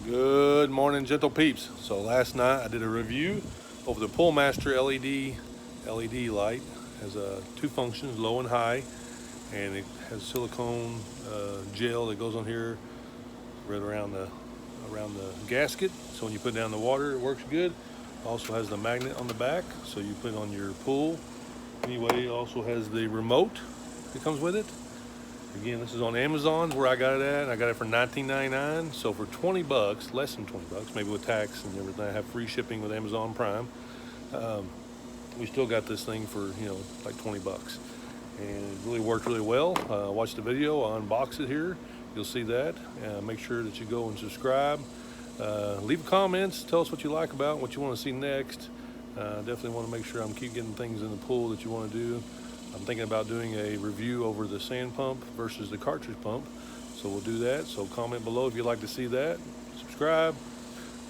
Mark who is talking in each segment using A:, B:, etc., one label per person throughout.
A: Good morning, gentle peeps. So last night I did a review of the Poolmaster LED light. It has two functions, low and high, and it has silicone gel that goes on here right around the gasket. So when you put it down in the water, it works good. Also has the magnet on the back, so you put it on your pool. Anyway, it also has the remote that comes with it. Again, this is on Amazon where I got it at. I got it for $19.99. So for 20 bucks, less than 20 bucks, maybe with tax and everything, I have free shipping with Amazon Prime. We still got this thing for, like 20 bucks. And it really worked really well. Watch the video, I'll unbox it here. You'll see that. Make sure that you go and subscribe. Leave comments, tell us what you like about, what you want to see next. Definitely want to make sure I'm keep getting things in the pool that you want to do. I'm thinking about doing a review over the sand pump versus the cartridge pump. So we'll do that. So comment below if you'd like to see that. Subscribe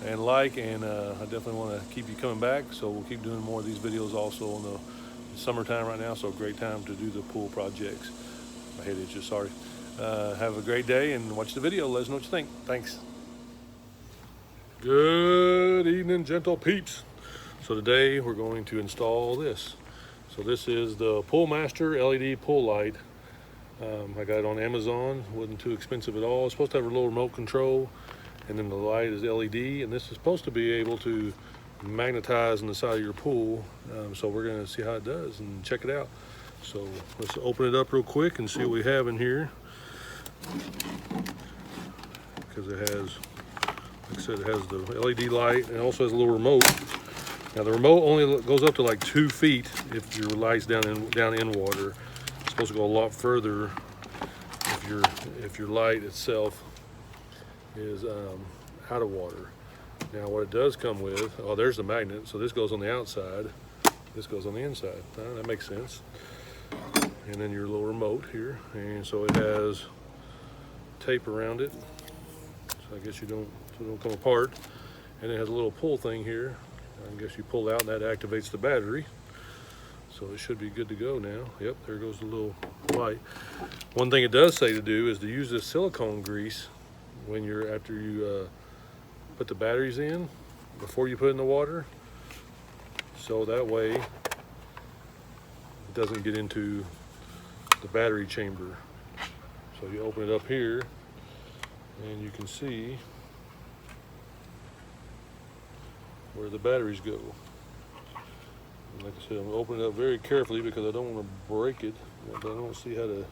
A: and like, and I definitely want to keep you coming back. So we'll keep doing more of these videos also in the summertime right now. So a great time to do the pool projects. My head itches, sorry. Have a great day and watch the video. Let us know what you think. Thanks. Good evening, gentle peeps. So today we're going to install this. So this is the Poolmaster LED pool light. I got it on Amazon. It wasn't too expensive at all. It's supposed to have a little remote control, and then the light is LED, and this is supposed to be able to magnetize in the side of your pool. So we're gonna see how it does and check it out. So let's open it up real quick and see what we have in here. Because it has, like I said, it has the LED light and it also has a little remote. Now the remote only goes up to like 2 feet if your light's down in water. It's supposed to go a lot further if your light itself is out of water. Now what it does come with, oh, there's the magnet. So this goes on the outside, this goes on the inside. That makes sense. And then your little remote here, and so it has tape around it. So I guess so it don't come apart. And it has a little pull thing here. I guess you pull out and that activates the battery. So it should be good to go now. Yep, there goes the little light. One thing it does say to do is to use this silicone grease when after you put the batteries in, before you put it in the water. So that way it doesn't get into the battery chamber. So you open it up here and you can see where the batteries go. And like I said, I'm gonna open it up very carefully because I don't want to break it, but I don't see how to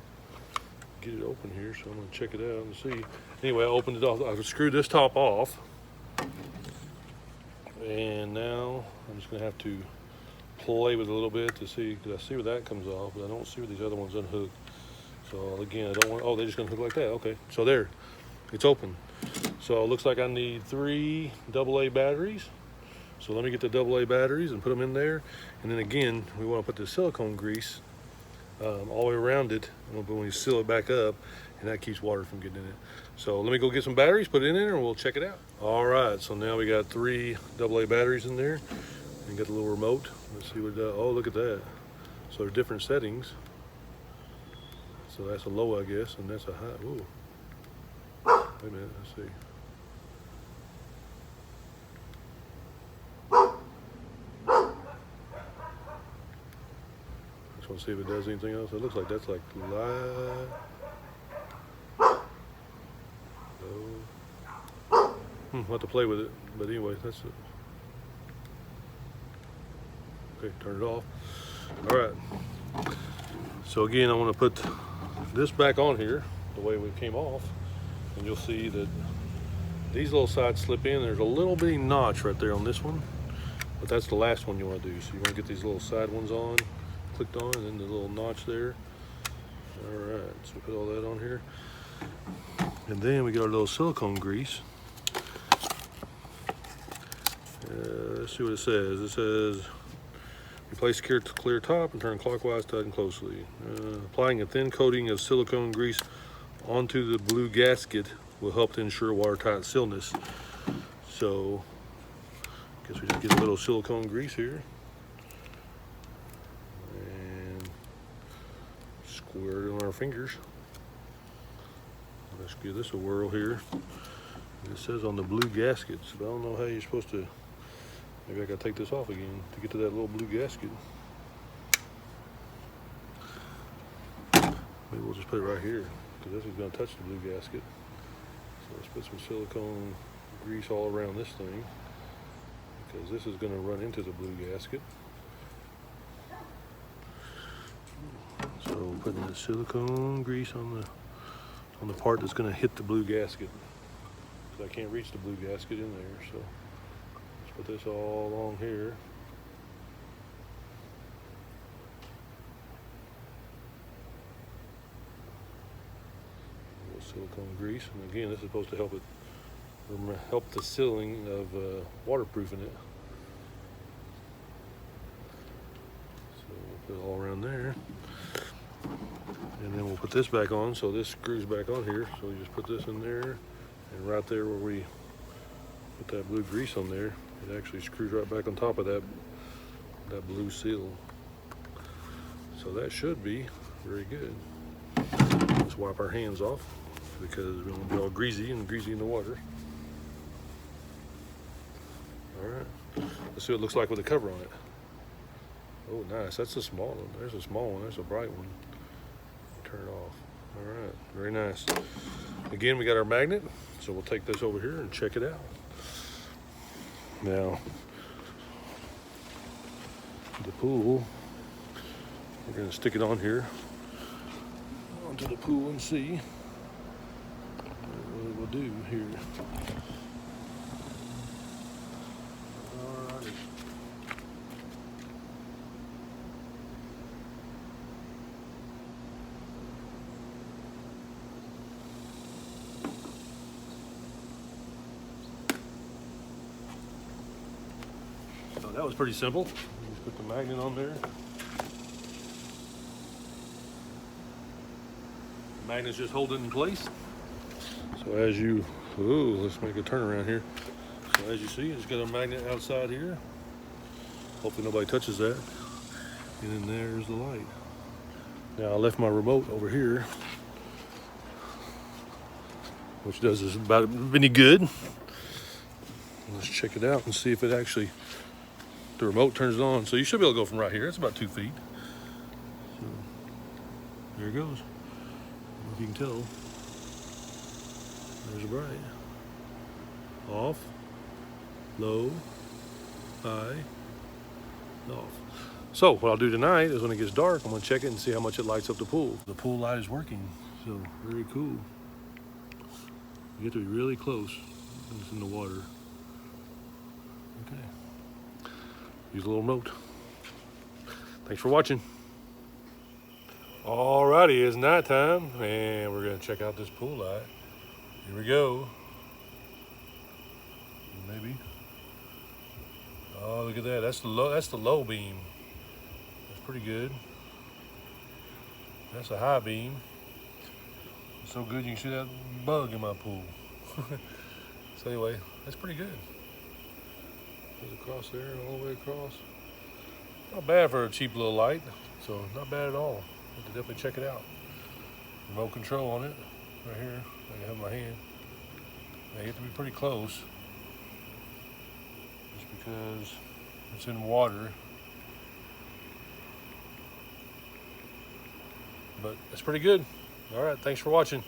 A: get it open here, so I'm gonna check it out and see. Anyway, I opened it off. I've screwed this top off, and now I'm just gonna have to play with it a little bit to see, because I see where that comes off, but I don't see where these other ones unhook. So again, I don't want, oh, they're just gonna hook like that. Okay, so there, it's open. So it looks like I need 3 AA batteries. So let me get the AA batteries and put them in there. And then again, we want to put the silicone grease all the way around it when we seal it back up, and that keeps water from getting in it. So let me go get some batteries, put it in there, and we'll check it out. All right, so now we got 3 AA batteries in there. And got the little remote. Let's see what it does. Oh, look at that. So there's different settings. So that's a low, I guess, and that's a high. Ooh. Wait a minute, let's see. Let's see if it does anything else. It looks like that's like light. We'll have to play with it, but anyway, that's it. Okay, turn it off. All right. So again, I want to put this back on here the way we came off, and you'll see that these little sides slip in. There's a little bitty notch right there on this one, but that's the last one you want to do. So you want to get these little side ones on. Clicked on, and then the little notch there. All right, so we put all that on here, and then we get our little silicone grease. Let's see what it says. It says replace clear top and turn clockwise, tighten closely. Applying a thin coating of silicone grease onto the blue gasket will help to ensure watertight sealness. So I guess we just get a little silicone grease here. Squirt it on our fingers. Let's give this a whirl here. It says on the blue gaskets, but I don't know how you're supposed to. Maybe I gotta take this off again to get to that little blue gasket. Maybe we'll just put it right here because this is gonna touch the blue gasket. So let's put some silicone grease all around this thing because this is gonna run into the blue gasket. So putting the silicone grease on the part that's gonna hit the blue gasket. I can't reach the blue gasket in there, so let's put this all along here. A little silicone grease, and again, this is supposed to help the sealing of waterproofing it. So we'll put it all around there, and then we'll put this back on. So this screws back on here. So we just put this in there. And right there where we put that blue grease on there, it actually screws right back on top of that blue seal. So that should be very good. Let's wipe our hands off because we don't be all greasy and greasy in the water. All right, let's see what it looks like with the cover on it. Oh, nice. That's a small one. There's a small one. There's a bright one. Turn it off. All right, very nice. Again, we got our magnet, so we'll take this over here and check it out. Now, the pool, we're gonna stick it on here, onto the pool and see what it will do here. Alrighty. So that was pretty simple. Just put the magnet on there. The magnet's just holding it in place. So as you, let's make a turn around here. So as you see, it's got a magnet outside here. Hopefully nobody touches that. And then there's the light. Now I left my remote over here, which does us about any good. Let's check it out and see if it actually, the remote turns it on. So you should be able to go from right here. It's about 2 feet. So there it goes. I don't know if you can tell. There's a bright. Off, low, high, off. So what I'll do tonight is when it gets dark, I'm gonna check it and see how much it lights up the pool. The pool light is working, so very cool. You have to be really close when it's in the water. Okay. Use a little remote. Thanks for watching. Alrighty, it's nighttime, and we're gonna check out this pool light. Here we go. Maybe. Oh, look at that. That's the low. That's the low beam. That's pretty good. That's a high beam. It's so good you can see that bug in my pool. So anyway, that's pretty good. Goes across there, all the way across. Not bad for a cheap little light. So not bad at all. You have to definitely check it out. Remote control on it, right here. I have my hand. Now you have to be pretty close, just because it's in water. But it's pretty good. All right, thanks for watching.